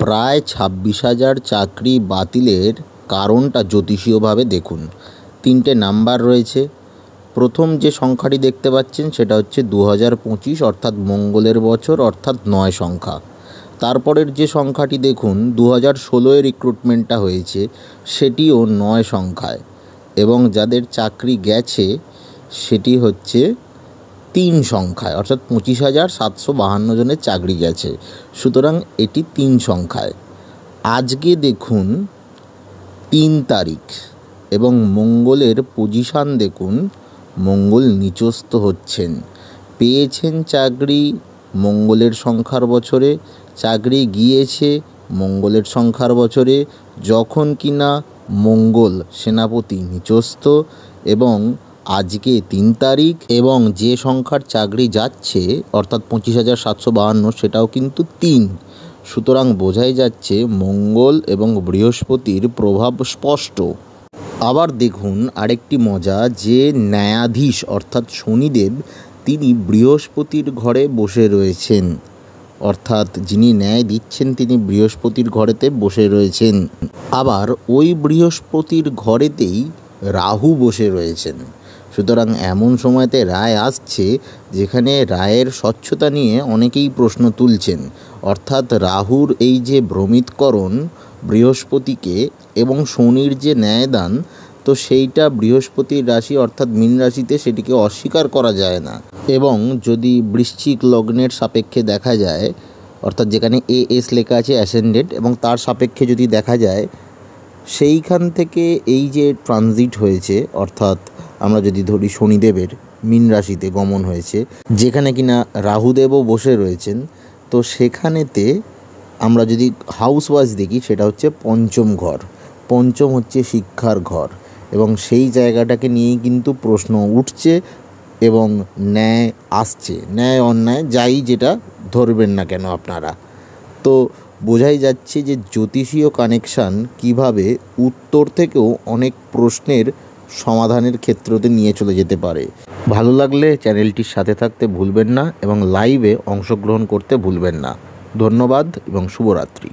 প্রায় ২৬,০০০ চাকরি বাতিলের কারণটা জ্যোতিষীয়ভাবে দেখুন। ৩টে নাম্বার রয়েছে। প্রথম যে সংখ্যাটি দেখতে পাচ্ছেন সেটা হচ্ছে ২০২৫ অর্থাৎ মঙ্গলের বছর অর্থাৎ ৯ সংখ্যা। তারপরের যে সংখ্যাটি দেখুন ২০১৬-এ রিক্রুটমেন্টটা হয়েছে সেটিও ৯ সংখ্যায়, এবং যাদের চাকরি গেছে সেটি হচ্ছে ৩ সংখ্যায়, অর্থাৎ ২৫,৭৫২ জনের চাকরি গেছে। সুতরাং এটি ৩ সংখ্যায়। আজকে দেখুন ৩ তারিখ এবং মঙ্গলের পজিশান দেখুন, মঙ্গল নিচস্থ হচ্ছেন। পেয়েছেন চাকরি মঙ্গলের সংখ্যার বছরে, চাকরি গিয়েছে মঙ্গলের সংখ্যার বছরে, যখন কিনা মঙ্গল সেনাপতি নিচস্থ, এবং আজকে ৩ তারিখ এবং যে সংখ্যার চাকরি যাচ্ছে অর্থাৎ ২৫,৭৫২ সেটাও কিন্তু ৩। সুতরাং বোঝাই যাচ্ছে মঙ্গল এবং বৃহস্পতির প্রভাব স্পষ্ট। আবার দেখুন আরেকটি মজা, যে ন্যায়াধীশ অর্থাৎ শনিদেব তিনি বৃহস্পতির ঘরে বসে রয়েছেন, অর্থাৎ যিনি ন্যায় দিচ্ছেন তিনি বৃহস্পতির ঘরেতে বসে রয়েছেন। আবার ওই বৃহস্পতির ঘরেতেই রাহু বসে রয়েছেন। সুতরাং এমন সময়তে রায় আসছে যেখানে রায়ের স্বচ্ছতা নিয়ে অনেকেই প্রশ্ন তুলছেন, অর্থাৎ রাহুর এই যে ভ্রমিতকরণ বৃহস্পতিকে এবং শনির যে ন্যায়দান, তো সেইটা বৃহস্পতির রাশি অর্থাৎ মীন রাশিতে সেটিকে অস্বীকার করা যায় না। এবং যদি বৃশ্চিক লগ্নের সাপেক্ষে দেখা যায়, অর্থাৎ যেখানে এএস লেখা আছে অ্যাসেন্ডেন্ট, এবং তার সাপেক্ষে যদি দেখা যায় সেইখান থেকে এই যে ট্রানজিট হয়েছে, অর্থাৎ আমরা যদি ধরি শনিদেবের মীন রাশিতে গমন হয়েছে, যেখানে কিনা রাহুদেবও বসে রয়েছেন, তো সেখানেতে আমরা যদি হাউস ওয়াইজ দেখি সেটা হচ্ছে পঞ্চম ঘর। পঞ্চম হচ্ছে শিক্ষার ঘর, এবং সেই জায়গাটাকে নিয়েই কিন্তু প্রশ্ন উঠছে এবং ন্যায় আসছে, ন্যায় অন্যায় যাই যেটা ধরবেন না কেন আপনারা। তো বোঝাই যাচ্ছে যে জ্যোতিষীয় কানেকশান কিভাবে উত্তর থেকেও অনেক প্রশ্নের সমাধানের ক্ষেত্রতে নিয়ে চলে যেতে পারে। ভালো লাগলে চ্যানেলটির সাথে থাকতে ভুলবেন না এবং লাইভে অংশগ্রহণ করতে ভুলবেন না। ধন্যবাদ এবং শুভরাত্রি।